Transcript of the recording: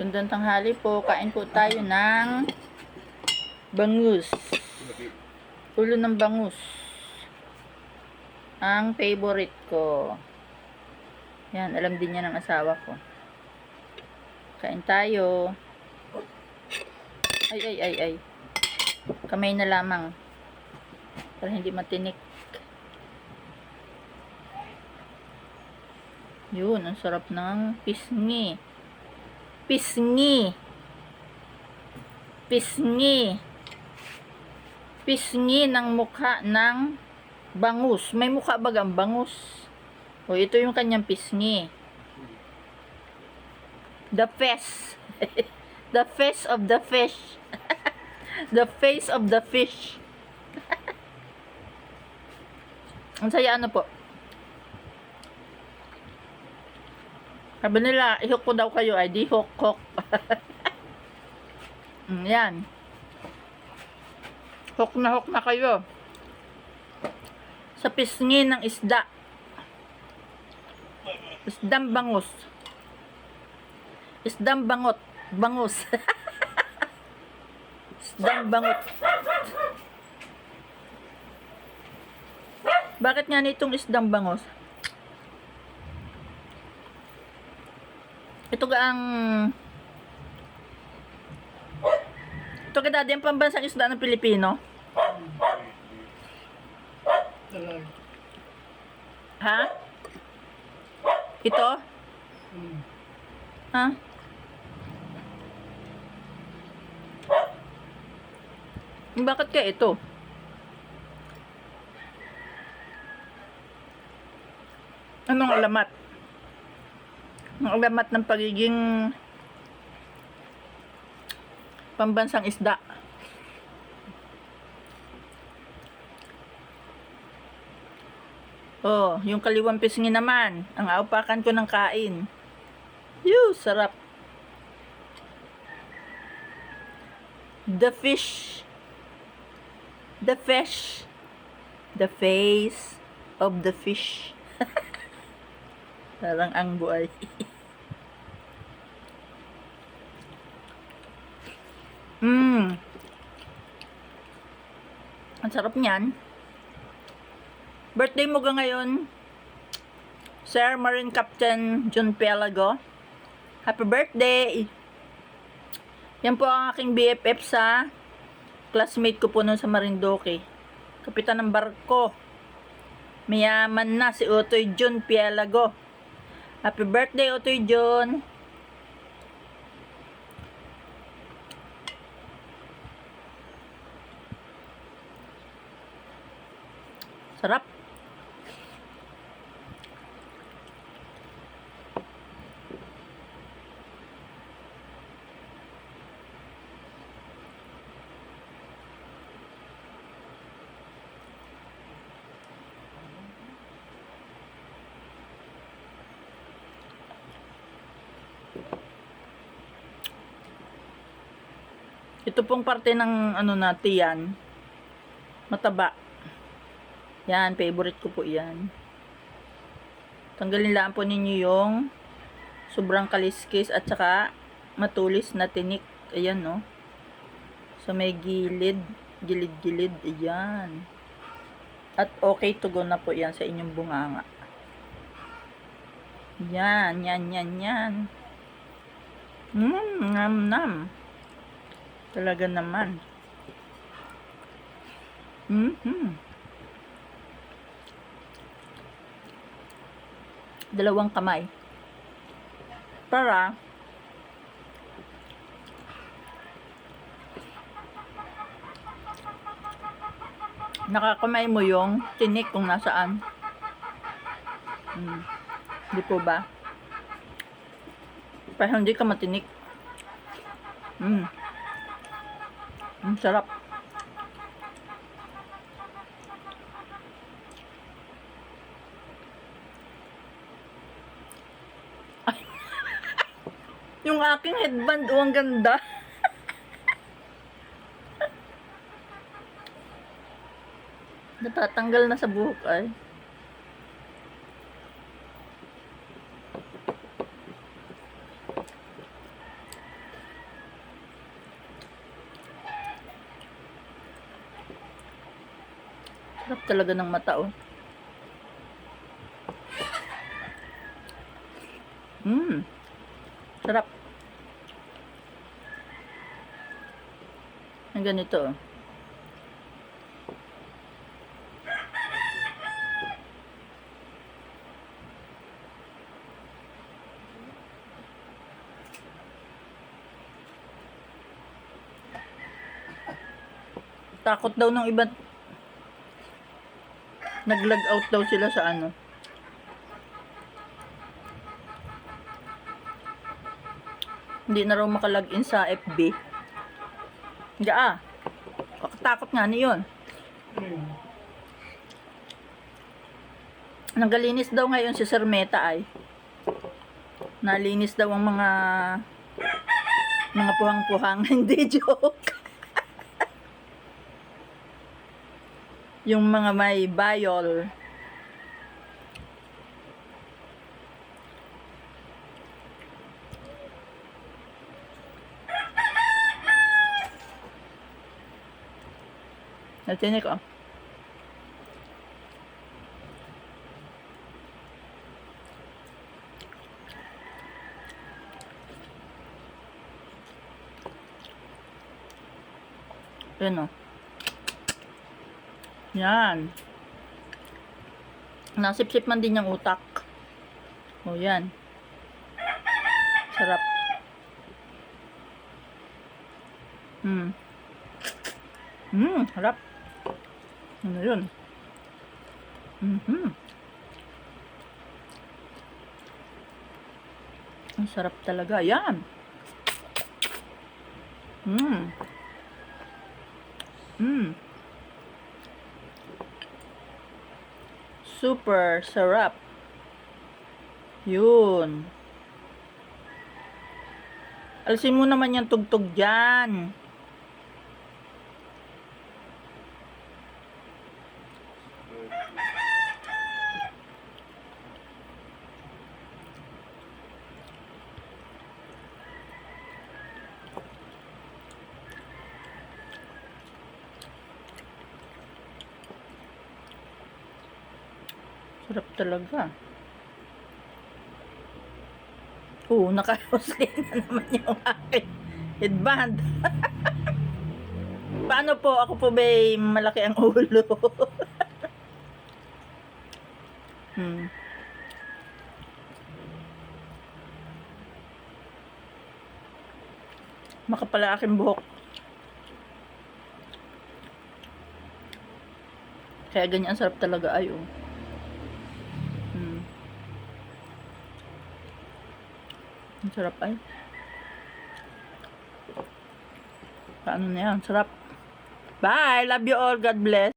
Gandang tanghali po. Kain po tayo ng bangus. Ulo ng bangus. Ang favorite ko. Yan, alam din yan ng asawa ko. Kain tayo. Ay. Kamay na lamang. Para hindi matinik. Yun, ang sarap ng pisngi. Pisngi ng mukha ng bangus. May mukha bagang bangus. O, ito yung kanyang pisngi. The face. The face of the fish. The face of the fish. Ang saya ano po. Sabi nila, ihok ko daw kayo ay di hok. Yan. Hok na kayo. Sa pisngi ng isda. Isdang bangus. Isdang bangot. Bangus. Isdang bangot. Bakit nga nitong isdang bangus? Ito dati ang pambansang isda ng Pilipino. Ha? Ito? Ha? Bakit kaya ito? Anong alamat? Ang alamat ng pagiging pambansang isda. Oh, yung kaliwang pisngi naman. Ang aupakan ko ng kain. Sarap. The fish. The fish. The face of the fish. Parang ang buhay. Ang sarap niyan. Birthday mo ga ngayon, Sir Marine Captain John Pelago. Happy birthday! Yan po ang aking BFF sa classmate ko po noon sa Marinduque. Kapitan ng barko. Mayaman na si Utoy John Pelago. Happy birthday, Utoy John! Sarap. Ito pong parte ng ano natin yan. Mataba. Yan, favorite ko po yan. Tanggalin lang po ninyo yung sobrang kaliskis at saka matulis na tinik. Ayan, no. So, may gilid. Gilid. Ayan. At okay to go na po yan sa inyong bunganga. Yan. Nam. Talaga naman. Dalawang kamay. Para nakakamay mo yung tinik kung nasaan. Di po ba? Para hindi ka matinik. Sarap. Yung aking headband, ang ganda. Natatanggal na sa buhok ay. Sarap talaga ng mata, oh. Sarap. Ang ganito, oh. Takot daw ng iba. Nag-log out daw sila sa ano. Hindi na raw makalagin sa FB. Hindi takot nga niyon. Nagalinis daw ngayon si Sir Meta ay. Nalinis daw ang mga puhang-puhang. Hindi, joke. Yung mga may bayol. Natinig ko. Yan, oh. Yan. Nasip-sip man din yung utak. O, yan. Sarap. Harap. Ano yun? Ang sarap talaga. Yan. Super sarap. Yun. Alisin mo naman yung tugtog dyan. Sarap talaga. Naka-hosting na naman yung aking headband. Paano po? Ako po ba'y malaki ang ulo? Makapal ang aking buhok. Kaya ganyan sarap talaga ay, oh. Ang sarap ay. Paano na yan? Sarap. Bye! Love you all. God bless.